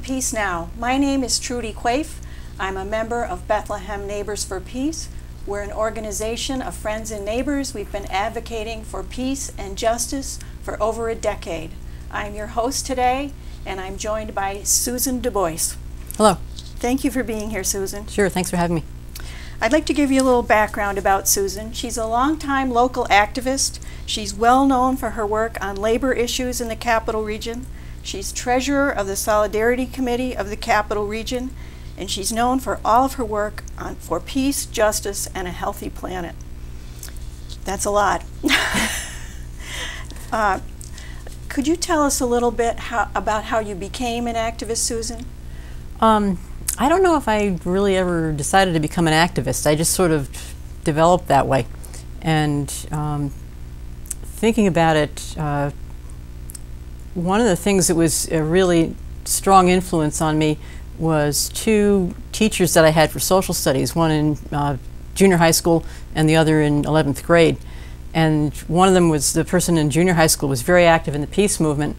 Peace Now. My name is Trudy Quaife. I'm a member of Bethlehem Neighbors for Peace. We're an organization of friends and neighbors. We've been advocating for peace and justice for over a decade. I'm your host today, and I'm joined by Susan DuBois. Hello. Thank you for being here, Susan. Sure, thanks for having me. I'd like to give you a little background about Susan. She's a longtime local activist. She's well known for her work on labor issues in the Capital Region. She's treasurer of the Solidarity Committee of the Capital Region, and she's known for all of her work for peace, justice, and a healthy planet. That's a lot. Could you tell us a little bit about how you became an activist, Susan? I don't know if I really ever decided to become an activist. I just sort of developed that way. And thinking about it, one of the things that was a really strong influence on me was two teachers that I had for social studies, one in junior high school and the other in 11th grade. And one of them was, the person in junior high school was very active in the peace movement,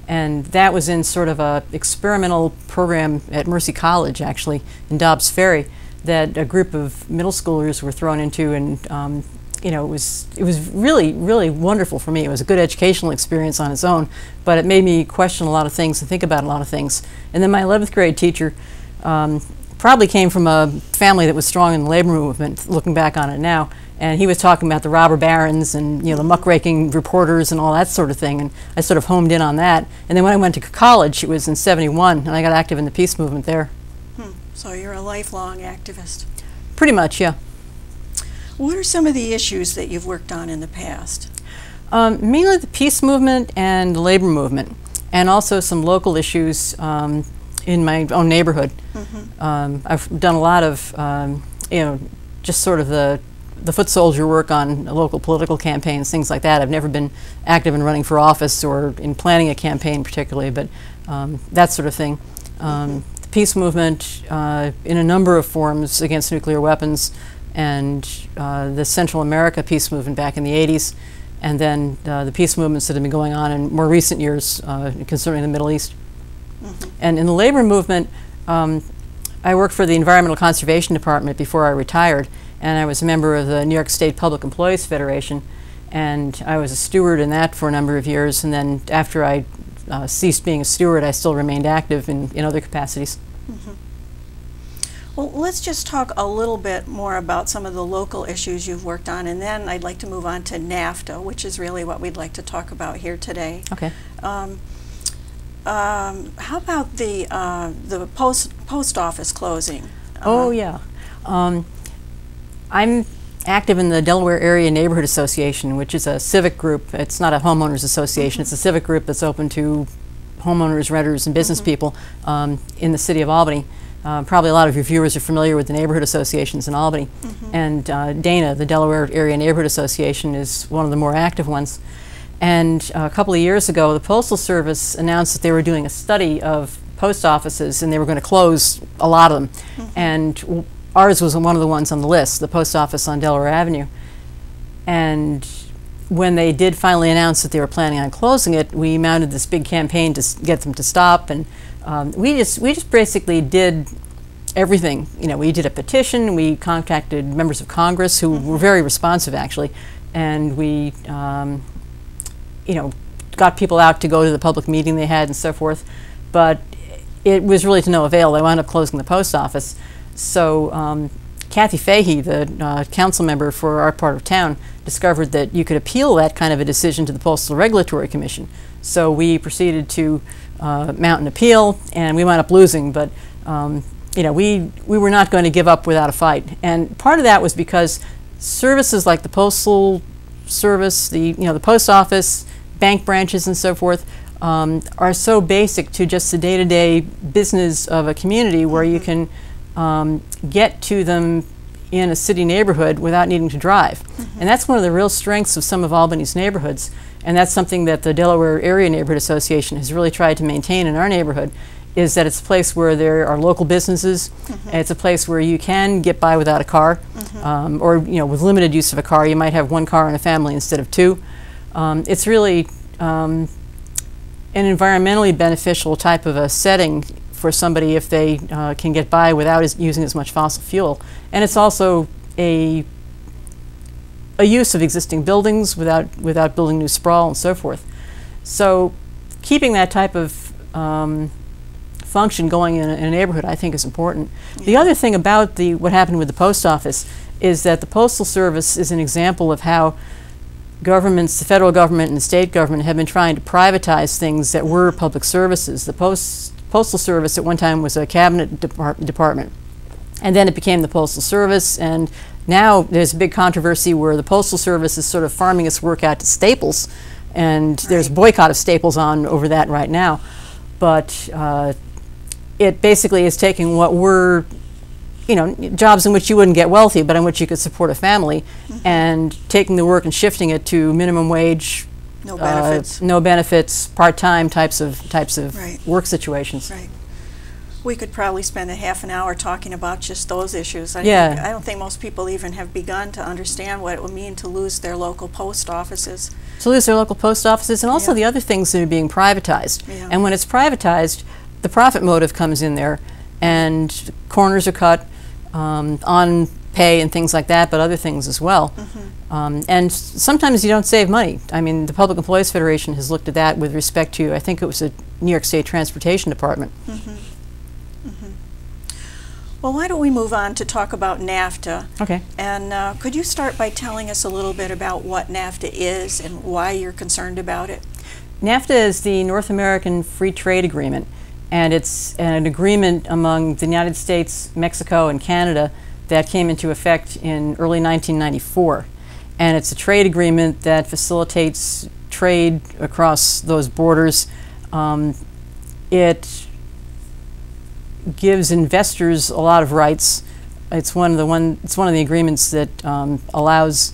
and that was in sort of a experimental program at Mercy College, actually, in Dobbs Ferry, that a group of middle schoolers were thrown into, and you know, it was really, really wonderful for me. It was a good educational experience on its own, but it made me question a lot of things and think about a lot of things. And then my 11th grade teacher probably came from a family that was strong in the labor movement, looking back on it now, and he was talking about the robber barons and, you know, the muckraking reporters and all that sort of thing, and I sort of homed in on that. And then when I went to college, it was in '71, and I got active in the peace movement there. So you're a lifelong activist? Pretty much, yeah. What are some of the issues that you've worked on in the past? Mainly the peace movement and the labor movement, and also some local issues in my own neighborhood. I've done a lot of, you know, just sort of the foot soldier work on local political campaigns, things like that. I've never been active in running for office or in planning a campaign particularly, but that sort of thing. The peace movement in a number of forms against nuclear weapons, and the Central America peace movement back in the 80s, and then the peace movements that have been going on in more recent years concerning the Middle East. And in the labor movement, I worked for the Environmental Conservation Department before I retired, and I was a member of the New York State Public Employees Federation, and I was a steward in that for a number of years, and then after I ceased being a steward, I still remained active in other capacities. Well, let's just talk a little bit more about some of the local issues you've worked on, and then I'd like to move on to NAFTA, which is really what we'd like to talk about here today. Okay. How about the post office closing? Oh, yeah. I'm active in the Delaware Area Neighborhood Association, which is a civic group. It's not a homeowners association. It's a civic group that's open to homeowners, renters, and business people in the city of Albany. Probably a lot of your viewers are familiar with the neighborhood associations in Albany. And DANA, the Delaware Area Neighborhood Association, is one of the more active ones. And a couple of years ago, the Postal Service announced that they were doing a study of post offices, and they were going to close a lot of them. And ours was one of the ones on the list, the post office on Delaware Avenue. And when they did finally announce that they were planning on closing it, we mounted this big campaign to get them to stop. And we just basically did everything. You know, we did a petition, we contacted members of Congress who were very responsive, actually, and we you know, got people out to go to the public meeting they had and so forth, but it was really to no avail. They wound up closing the post office. So Kathy Fahey, the council member for our part of town, discovered that you could appeal that kind of a decision to the Postal Regulatory Commission. So we proceeded to mount an appeal, and we wound up losing, but you know, we were not going to give up without a fight. And part of that was because services like the Postal Service, the post office, bank branches and so forth are so basic to just the day-to-day business of a community, where you can get to them in a city neighborhood without needing to drive. And that's one of the real strengths of some of Albany's neighborhoods, and that's something that the Delaware Area Neighborhood Association has really tried to maintain in our neighborhood, is that it's a place where there are local businesses, and it's a place where you can get by without a car, or, you know, with limited use of a car. You might have one car in a family instead of two. It's really an environmentally beneficial type of a setting for somebody if they can get by without using as much fossil fuel. And it's also a use of existing buildings without building new sprawl and so forth. So keeping that type of function going in a neighborhood, I think, is important. Yeah. The other thing about what happened with the post office is that the Postal Service is an example of how governments, the federal government and the state government, have been trying to privatize things that were public services. The Postal Service at one time was a cabinet department, and then it became the Postal Service, and now there's a big controversy where the Postal Service is sort of farming its work out to Staples, and there's a boycott of Staples on over that right now. But it basically is taking what were, you know, jobs in which you wouldn't get wealthy, but in which you could support a family, and taking the work and shifting it to minimum wage, no benefits, part-time types of work situations. Right. We could probably spend a half an hour talking about just those issues. I don't think most people even have begun to understand what it would mean to lose their local post offices. To lose their local post offices, and also the other things that are being privatized. Yeah. And when it's privatized, the profit motive comes in there, and corners are cut on pay and things like that, but other things as well. And sometimes you don't save money. I mean, the Public Employees Federation has looked at that with respect to, I think it was the New York State Transportation Department. Well, why don't we move on to talk about NAFTA? Okay. And could you start by telling us a little bit about what NAFTA is and why you're concerned about it? NAFTA is the North American Free Trade Agreement, and it's an agreement among the United States, Mexico, and Canada that came into effect in early 1994. And it's a trade agreement that facilitates trade across those borders. It gives investors a lot of rights. It's one of the agreements that allows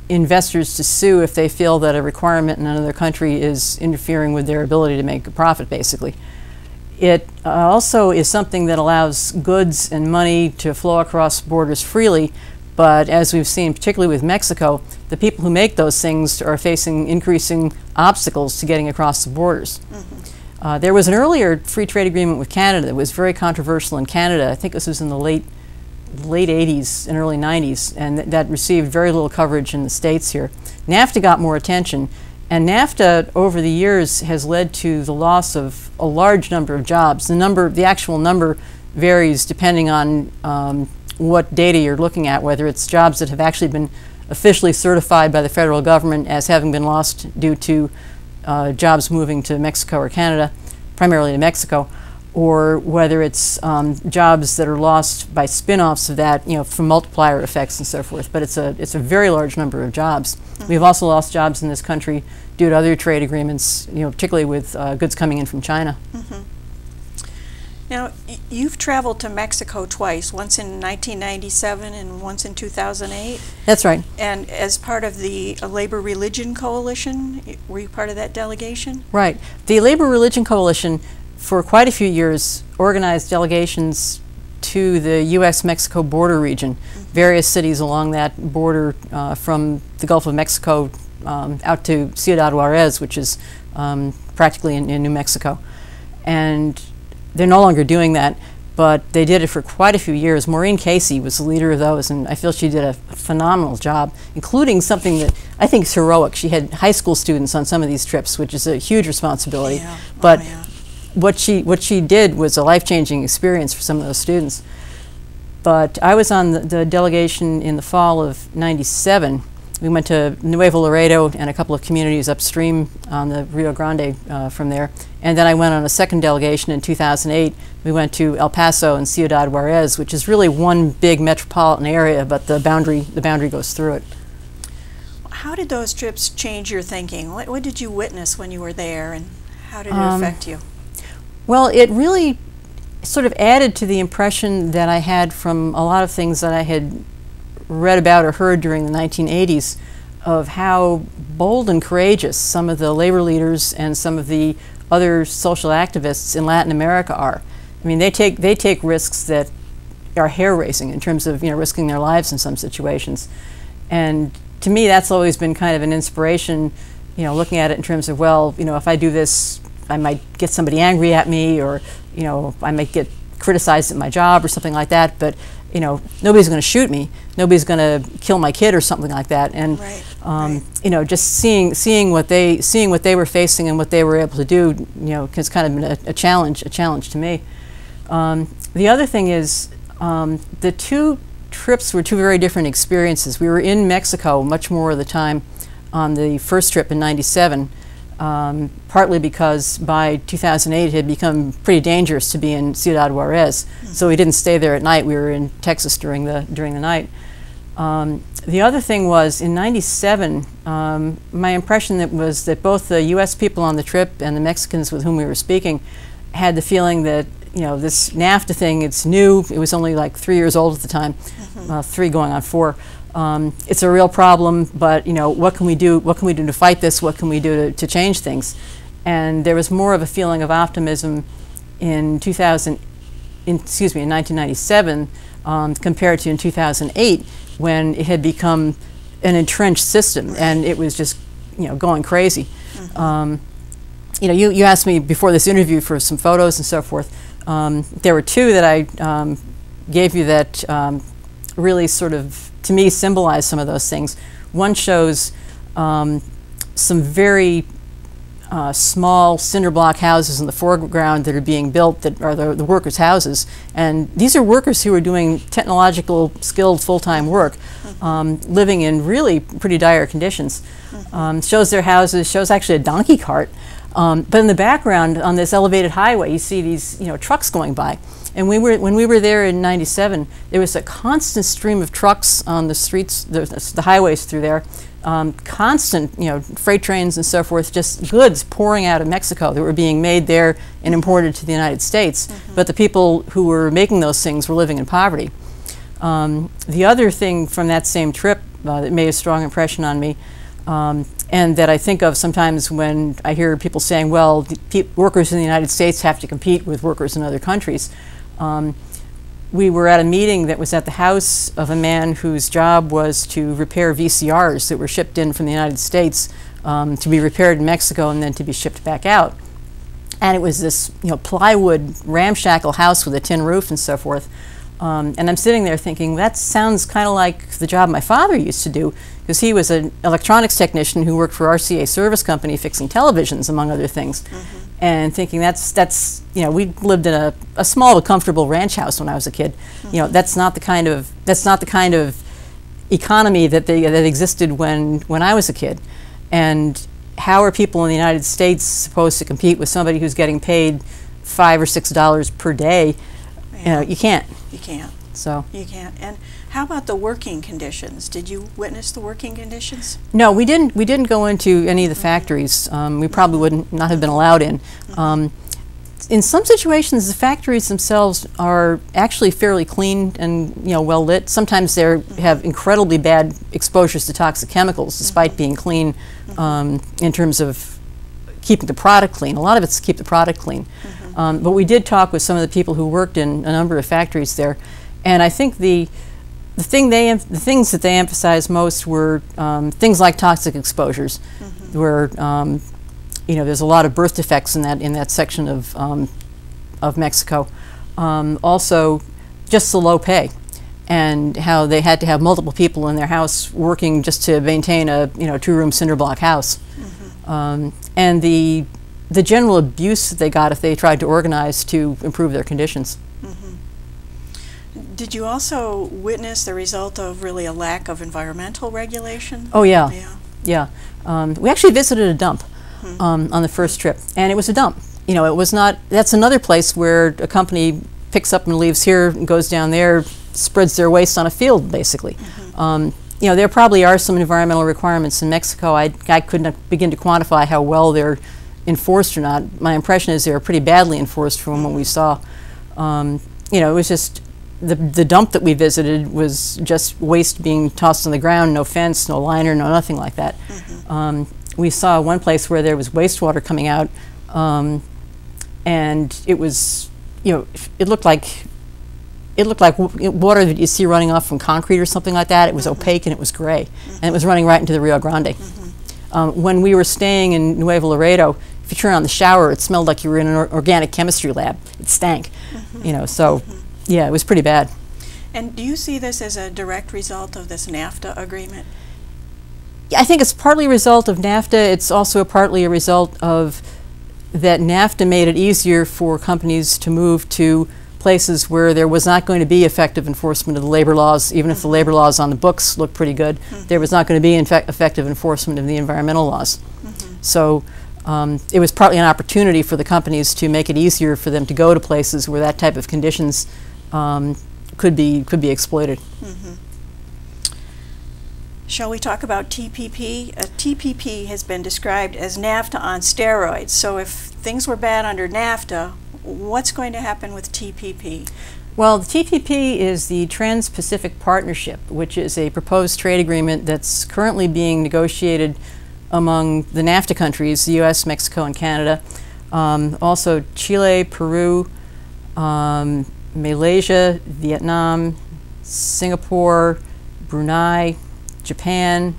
investors to sue if they feel that a requirement in another country is interfering with their ability to make a profit, basically. It also is something that allows goods and money to flow across borders freely, but as we've seen, particularly with Mexico, the people who make those things are facing increasing obstacles to getting across the borders. There was an earlier free trade agreement with Canada that was very controversial in Canada. I think this was in the late 80s and early 90s, and that received very little coverage in the States here. NAFTA got more attention, and NAFTA over the years has led to the loss of a large number of jobs. The actual number varies depending on what data you're looking at, whether it's jobs that have actually been officially certified by the federal government as having been lost due to jobs moving to Mexico or Canada, primarily to Mexico, or whether it's jobs that are lost by spin-offs of that, you know, from multiplier effects and so forth. But it's a very large number of jobs. We've also lost jobs in this country due to other trade agreements, you know, particularly with goods coming in from China. Now, you've traveled to Mexico twice, once in 1997 and once in 2008. That's right. And as part of the Labor Religion Coalition, were you part of that delegation? Right. The Labor Religion Coalition, for quite a few years, organized delegations to the U.S.-Mexico border region, various cities along that border from the Gulf of Mexico out to Ciudad Juarez, which is practically in New Mexico. And they're no longer doing that, but they did it for quite a few years. Maureen Casey was the leader of those, and I feel she did a phenomenal job, including something that I think is heroic. She had high school students on some of these trips, which is a huge responsibility. Yeah. But what she did was a life-changing experience for some of those students. But I was on the delegation in the fall of '97. We went to Nuevo Laredo and a couple of communities upstream on the Rio Grande from there. And then I went on a second delegation in 2008. We went to El Paso and Ciudad Juarez, which is really one big metropolitan area, but the boundary goes through it. How did those trips change your thinking? What did you witness when you were there, and how did it affect you? Well, it really sort of added to the impression that I had from a lot of things that I had read about or heard during the 1980s of how bold and courageous some of the labor leaders and some of the other social activists in Latin America are. I mean, they take risks that are hair-raising in terms of, you know, risking their lives in some situations. And to me, that's always been kind of an inspiration, you know, looking at it in terms of, well, you know, if I do this, I might get somebody angry at me, or I might get criticized at my job or something like that. But nobody's going to shoot me. Nobody's going to kill my kid or something like that. And just seeing what they were facing and what they were able to do, has kind of been a challenge to me. The other thing is, the two trips were two very different experiences. We were in Mexico much more of the time on the first trip in '97, partly because by 2008 it had become pretty dangerous to be in Ciudad Juarez, so we didn't stay there at night. We were in Texas during the night. The other thing was, in '97, my impression was that both the U.S. people on the trip and the Mexicans with whom we were speaking had the feeling that this NAFTA thing, it's new. It was only like 3 years old at the time, 3 going on 4. It's a real problem, but what can we do? What can we do to fight this? What can we do to change things? And there was more of a feeling of optimism in 1997 compared to in 2008, when it had become an entrenched system and it was just going crazy. You asked me before this interview for some photos and so forth. There were 2 that I gave you that really sort of, to me, symbolize some of those things. One shows some very small cinder block houses in the foreground that are being built, that are the workers' houses. And these are workers who are doing technological, skilled, full-time work, living in really pretty dire conditions. Shows their houses, shows actually a donkey cart. But in the background, on this elevated highway, you see these trucks going by. And when we were there in '97, there was a constant stream of trucks on the streets, the highways through there, constant freight trains and so forth, just goods pouring out of Mexico that were being made there and imported to the United States. But the people who were making those things were living in poverty. The other thing from that same trip that made a strong impression on me, and that I think of sometimes when I hear people saying, well, workers in the United States have to compete with workers in other countries. We were at a meeting that was at the house of a man whose job was to repair VCRs that were shipped in from the United States to be repaired in Mexico and then to be shipped back out. And it was this plywood ramshackle house with a tin roof and so forth. And I'm sitting there thinking, that sounds kind of like the job my father used to do, because he was an electronics technician who worked for RCA Service Company fixing televisions, among other things. And thinking that's we lived in a small but comfortable ranch house when I was a kid. That's not the kind of economy that existed when I was a kid. And how are people in the United States supposed to compete with somebody who's getting paid $5 or $6 per day? You can't. You can't. So you can't. And how about the working conditions? Did you witness the working conditions? No, we didn't. We didn't go into any of the factories. We probably would not have been allowed in. In some situations, the factories themselves are actually fairly clean and well lit. Sometimes they have incredibly bad exposures to toxic chemicals, despite being clean in terms of keeping the product clean. A lot of it's to keep the product clean. But we did talk with some of the people who worked in a number of factories there, and I think the things that they emphasized most were things like toxic exposures, where there's a lot of birth defects in that section of Mexico. Also, just the low pay, and how they had to have multiple people in their house working just to maintain a 2-room cinder block house, and the general abuse that they got if they tried to organize to improve their conditions. Did you also witness the result of really a lack of environmental regulation? Oh yeah, yeah. We actually visited a dump on the first trip, and it was a dump. It was not. That's another place where a company picks up and leaves here, and goes down there, spreads their waste on a field, basically. There probably are some environmental requirements in Mexico. I couldn't begin to quantify how well they're enforced or not. My impression is they were pretty badly enforced from what we saw. It was just the dump that we visited was just waste being tossed on the ground, no fence, no liner, no nothing like that. We saw one place where there was wastewater coming out, and it was, it looked like water that you see running off from concrete or something like that. It was opaque and it was gray, and it was running right into the Rio Grande. When we were staying in Nuevo Laredo, if you turn on the shower, it smelled like you were in an organic chemistry lab. It stank, you know. So, yeah, it was pretty bad. And do you see this as a direct result of this NAFTA agreement? I think it's partly a result of NAFTA. It's also partly a result of that NAFTA made it easier for companies to move to places where there was not going to be effective enforcement of the labor laws. Even if the labor laws on the books looked pretty good, there was not going to be effective enforcement of the environmental laws. So it was partly an opportunity for the companies to make it easier for them to go to places where that type of conditions could be exploited. Shall we talk about TPP? TPP has been described as NAFTA on steroids. So if things were bad under NAFTA, what's going to happen with TPP? Well, the TPP is the Trans-Pacific Partnership, which is a proposed trade agreement that's currently being negotiated among the NAFTA countries, the U.S., Mexico, and Canada. Also Chile, Peru, Malaysia, Vietnam, Singapore, Brunei, Japan,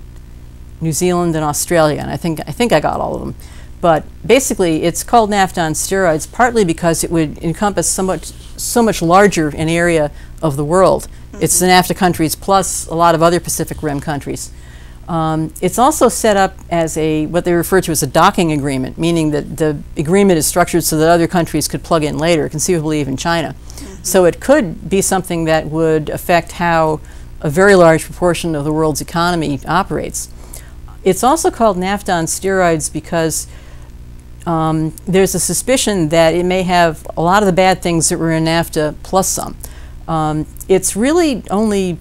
New Zealand, and Australia, and I think I got all of them. But basically, it's called NAFTA on steroids partly because it would encompass so much larger an area of the world. It's the NAFTA countries plus a lot of other Pacific Rim countries. It's also set up as what they refer to as a docking agreement, meaning that the agreement is structured so that other countries could plug in later, conceivably even China. So it could be something that would affect how a very large proportion of the world's economy operates. It's also called NAFTA on steroids because there's a suspicion that it may have a lot of the bad things that were in NAFTA plus some. It's really only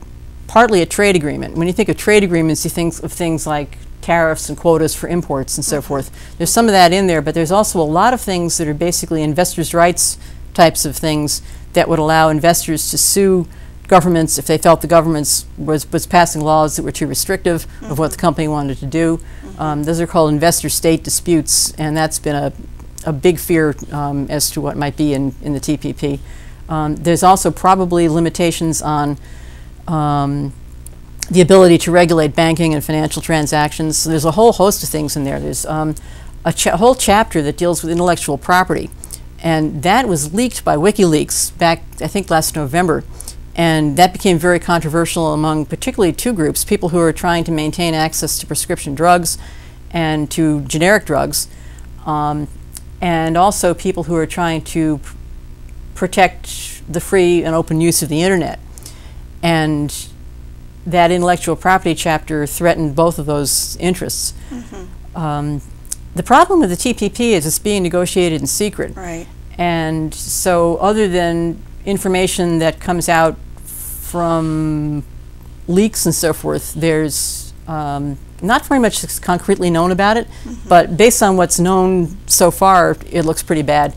partly a trade agreement. When you think of trade agreements, you think of things like tariffs and quotas for imports and so forth. There's some of that in there, but there's also a lot of things that are basically investors' rights types of things that would allow investors to sue governments if they felt the government was passing laws that were too restrictive of what the company wanted to do. Those are called investor-state disputes, and that's been a big fear as to what might be in the TPP. There's also probably limitations on the ability to regulate banking and financial transactions. So there's a whole host of things in there. There's a whole chapter that deals with intellectual property, and that was leaked by WikiLeaks back, I think, last November. And that became very controversial among particularly two groups, people who are trying to maintain access to prescription drugs and to generic drugs, and also people who are trying to protect the free and open use of the internet. And that intellectual property chapter threatened both of those interests. The problem with the TPP is it's being negotiated in secret. Right. And so other than information that comes out from leaks and so forth, there's not very much that's concretely known about it, but based on what's known so far, it looks pretty bad.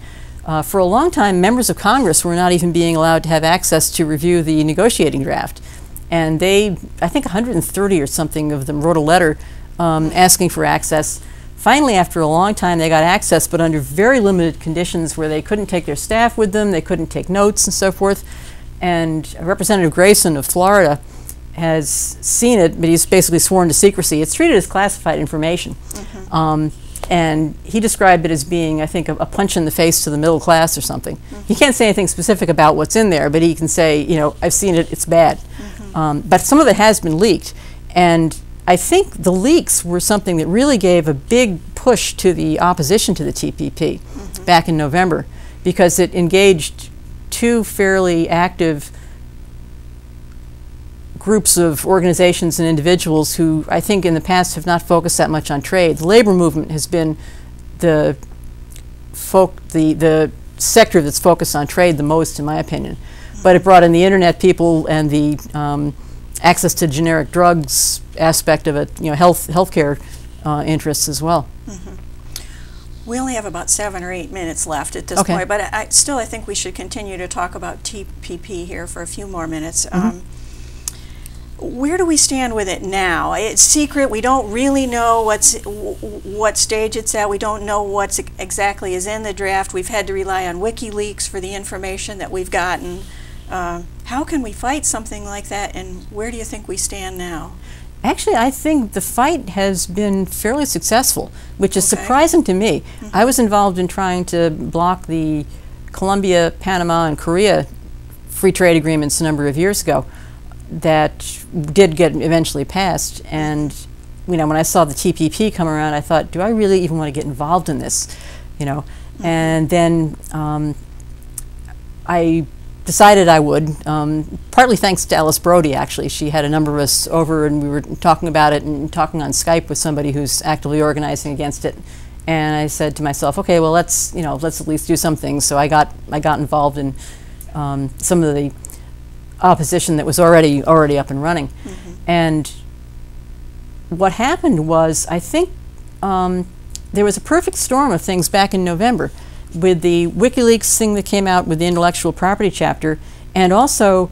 For a long time, members of Congress were not even being allowed to have access to review the negotiating draft. And they, I think 130 or something of them wrote a letter asking for access. Finally, after a long time, they got access, but under very limited conditions where they couldn't take their staff with them, they couldn't take notes and so forth. And Representative Grayson of Florida has seen it, but he's basically sworn to secrecy. It's treated as classified information. And he described it as being, I think, a punch in the face to the middle class or something. He can't say anything specific about what's in there, but he can say, you know, I've seen it, it's bad. But some of it has been leaked. And I think the leaks were something that really gave a big push to the opposition to the TPP back in November, because it engaged two fairly active groups of organizations and individuals who I think in the past have not focused that much on trade. The labor movement has been the sector that's focused on trade the most, in my opinion. But it brought in the internet people and the access to generic drugs aspect of it, you know, healthcare interests as well. We only have about 7 or 8 minutes left at this point, but I think we should continue to talk about TPP here for a few more minutes. Where do we stand with it now? It's secret. We don't really know what stage it's at. We don't know what exactly is in the draft. We've had to rely on WikiLeaks for the information that we've gotten. How can we fight something like that, and where do you think we stand now? Actually, I think the fight has been fairly successful, which is Okay. surprising to me. I was involved in trying to block the Colombia, Panama, and Korea free trade agreements a number of years ago that did get eventually passed. And when I saw the TPP come around, I thought, do I really even want to get involved in this? And then I decided I would, partly thanks to Alice Brody, actually. She had a number of us over and we were talking about it and talking on Skype with somebody who's actively organizing against it. And I said to myself, okay, well, let's at least do something. So I got involved in some of the opposition that was already up and running. And what happened was, I think there was a perfect storm of things back in November, with the WikiLeaks thing that came out with the intellectual property chapter, and also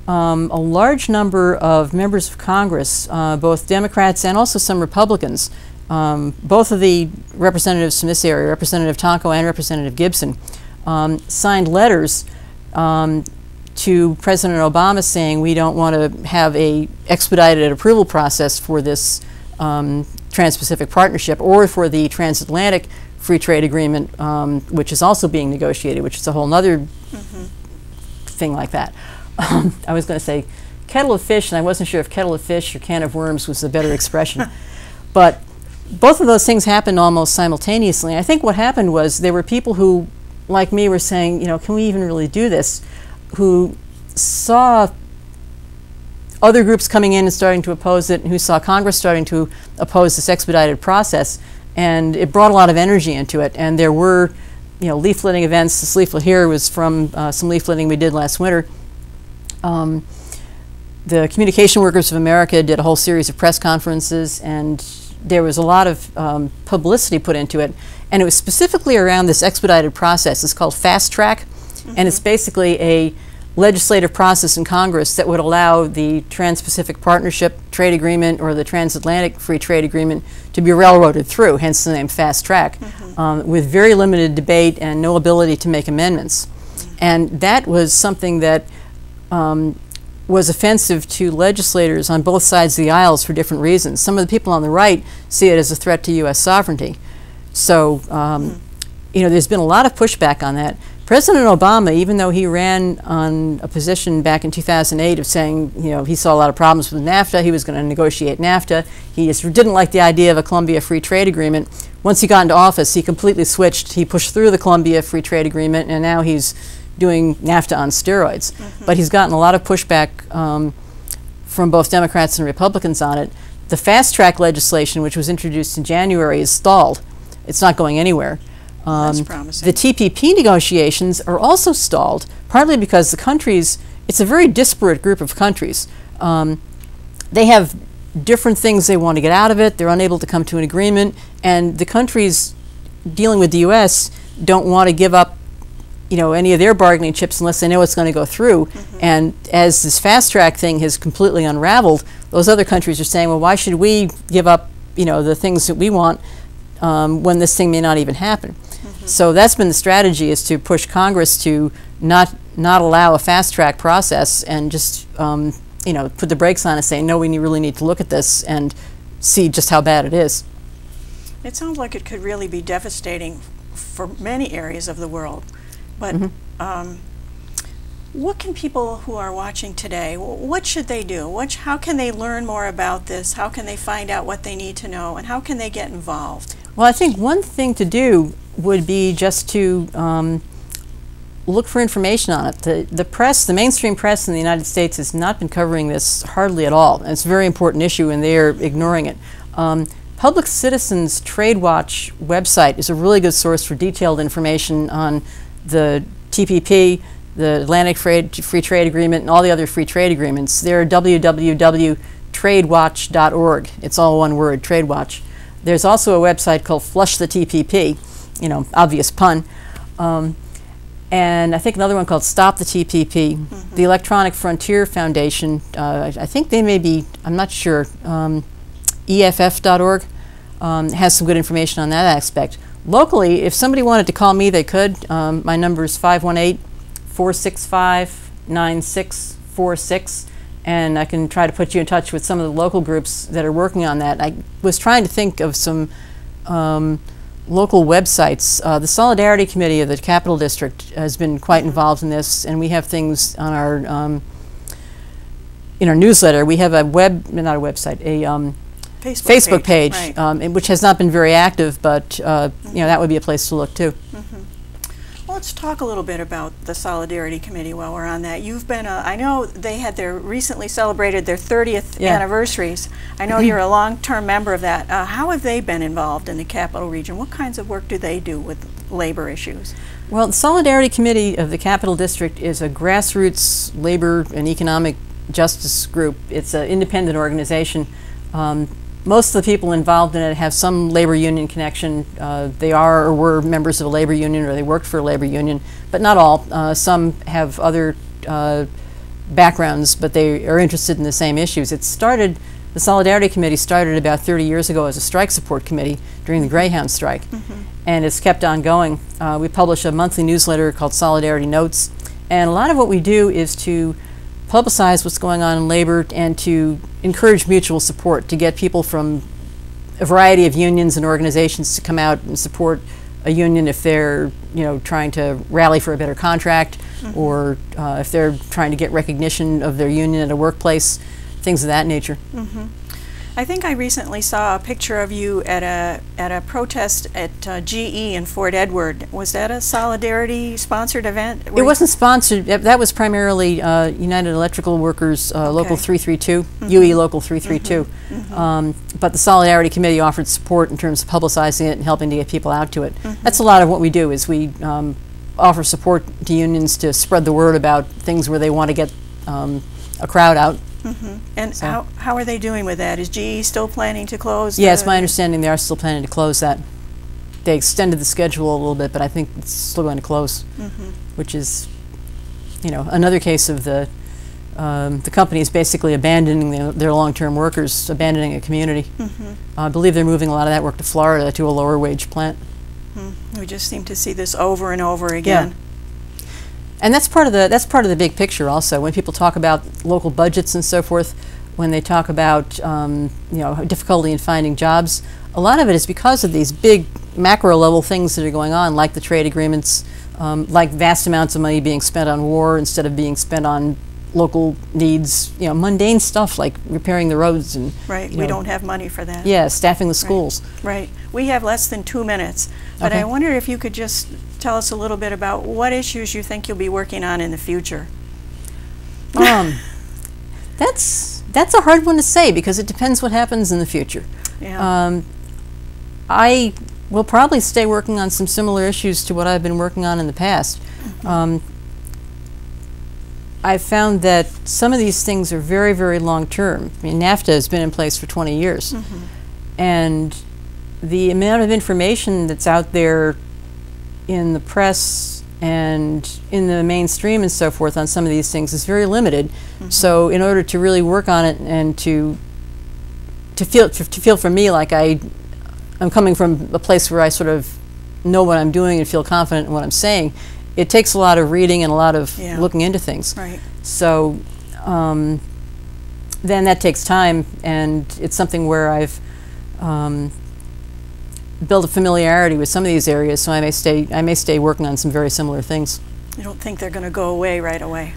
a large number of members of Congress, both Democrats and also some Republicans, both of the representatives from this area, Representative Tonko and Representative Gibson, signed letters to President Obama saying we don't want to have a expedited approval process for this Trans-Pacific Partnership or for the Transatlantic Free Trade Agreement, which is also being negotiated, which is a whole other thing like that. I was going to say kettle of fish, and I wasn't sure if kettle of fish or can of worms was a better expression. But both of those things happened almost simultaneously. And I think what happened was there were people who, like me, were saying, can we even really do this? Who saw other groups coming in and starting to oppose it, and who saw Congress starting to oppose this expedited process. And it brought a lot of energy into it. And there were, leafleting events. This leaflet here was from some leafleting we did last winter. The Communication Workers of America did a whole series of press conferences, and there was a lot of publicity put into it. And it was specifically around this expedited process. It's called Fast Track, and it's basically a legislative process in Congress that would allow the Trans-Pacific Partnership Trade Agreement or the Transatlantic Free Trade Agreement to be railroaded through, hence the name Fast Track, with very limited debate and no ability to make amendments. And that was something that was offensive to legislators on both sides of the aisles for different reasons. Some of the people on the right see it as a threat to U.S. sovereignty. So, there's been a lot of pushback on that. President Obama, even though he ran on a position back in 2008 of saying, he saw a lot of problems with NAFTA, he was going to negotiate NAFTA, he just didn't like the idea of a Colombia Free Trade Agreement. Once he got into office, he completely switched. He pushed through the Colombia Free Trade Agreement, and now he's doing NAFTA on steroids. But he's gotten a lot of pushback from both Democrats and Republicans on it. The Fast Track legislation, which was introduced in January, is stalled. It's not going anywhere. That's promising. The TPP negotiations are also stalled, partly because the countries, it's a very disparate group of countries. They have different things they want to get out of it. They're unable to come to an agreement. And the countries dealing with the U.S. don't want to give up any of their bargaining chips unless they know it's going to go through. And as this Fast Track thing has completely unraveled, those other countries are saying, well, why should we give up the things that we want when this thing may not even happen? So that's been the strategy, is to push Congress to not allow a fast track process and just put the brakes on and say, no, we really need to look at this and see just how bad it is. It sounds like it could really be devastating for many areas of the world. But what can people who are watching today, what should they do? How can they learn more about this? How can they find out what they need to know? And how can they get involved? Well, I think one thing to do would be just to look for information on it. The press, the mainstream press in the United States has not been covering this hardly at all. And it's a very important issue, and they're ignoring it. Public Citizen's Trade Watch website is a really good source for detailed information on the TPP, the Atlantic Free Trade Agreement, and all the other free trade agreements. They're www.tradewatch.org. It's all one word, TradeWatch. There's also a website called Flush the TPP, obvious pun. And I think another one called Stop the TPP. The Electronic Frontier Foundation, I think they may be, I'm not sure, EFF.org has some good information on that aspect. Locally, if somebody wanted to call me, they could. My number is 518-465-9646, and I can try to put you in touch with some of the local groups that are working on that. I was trying to think of some local websites. The Solidarity Committee of the Capital District has been quite involved in this, and we have things on our in our newsletter. We have a not a website, a Facebook page, right. Which has not been very active, but you know, that would be a place to look too. Well, let's talk a little bit about the Solidarity Committee while we're on that. You've been, I know they had recently celebrated their 30th anniversaries. I know you're a long-term member of that. How have they been involved in the Capital Region? What kinds of work do they do with labor issues? Well, the Solidarity Committee of the Capital District is a grassroots labor and economic justice group. It's an independent organization. Most of the people involved in it have some labor union connection. They are or were members of a labor union, or they worked for a labor union, but not all. Some have other backgrounds, but they are interested in the same issues. The Solidarity Committee started about 30 years ago as a strike support committee during the Greyhound strike, and it's kept on going. We publish a monthly newsletter called Solidarity Notes, and a lot of what we do is to publicize what's going on in labor and to encourage mutual support, to get people from a variety of unions and organizations to come out and support a union if they're, you know, trying to rally for a better contract, or if they're trying to get recognition of their union at a workplace, things of that nature. I think I recently saw a picture of you at a protest at GE in Fort Edward. Was that a Solidarity sponsored event? It wasn't sponsored. That was primarily United Electrical Workers Local 332, UE Local 332. But the Solidarity Committee offered support in terms of publicizing it and helping to get people out to it. That's a lot of what we do, is we offer support to unions to spread the word about things where they want to get a crowd out. And so, how are they doing with that? Is GE still planning to close? Yes, my understanding they are still planning to close that. They extended the schedule a little bit, but I think it's still going to close, which is, you know, another case of the companies basically abandoning their long-term workers, abandoning a community. I believe they're moving a lot of that work to Florida to a lower wage plant. We just seem to see this over and over again. Yeah. And that's part of the big picture also. When people talk about local budgets and so forth, when they talk about you know, difficulty in finding jobs, a lot of it is because of these big macro level things that are going on, like the trade agreements, like vast amounts of money being spent on war instead of being spent on local needs, you know, mundane stuff like repairing the roads and we don't have money for that. Yeah, staffing the schools. Right. We have less than 2 minutes, but I wonder if you could just tell us a little bit about what issues you think you'll be working on in the future. That's a hard one to say, because it depends what happens in the future. Yeah. I will probably stay working on some similar issues to what I've been working on in the past. I've found that some of these things are very, very long term. I mean, NAFTA has been in place for 20 years. And the amount of information that's out there in the press and in the mainstream and so forth on some of these things is very limited. So in order to really work on it and to feel for me like I'm coming from a place where I sort of know what I'm doing and feel confident in what I'm saying, it takes a lot of reading and a lot of looking into things. Right. So then that takes time, and it's something where I've build a familiarity with some of these areas, so I may stay working on some very similar things. You don't think they're going to go away right away?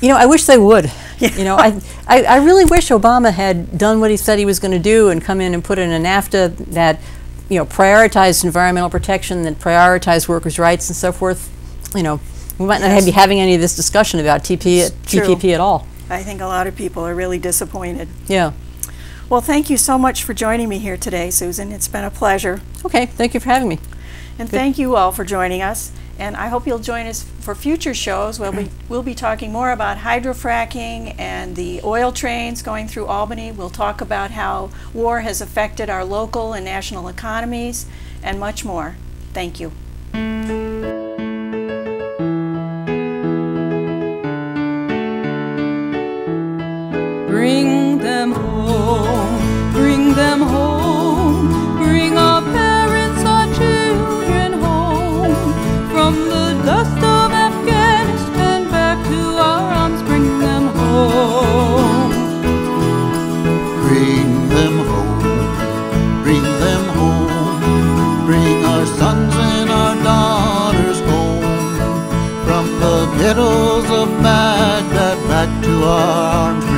You know, I wish they would. You know, I really wish Obama had done what he said he was going to do and come in and put in a NAFTA that, you know, prioritized environmental protection, that prioritized workers' rights and so forth. You know, we might not be having any of this discussion about TPP at all. I think a lot of people are really disappointed. Yeah. Well, thank you so much for joining me here today, Susan. It's been a pleasure. Okay, thank you for having me. And thank you all for joining us. And I hope you'll join us for future shows where we'll be talking more about hydrofracking and the oil trains going through Albany. We'll talk about how war has affected our local and national economies and much more. Thank you. Bring them home, bring them home, bring our parents, our children home, from the dust of Afghanistan back to our arms, bring them home. ghettos of Baghdad back to our arms.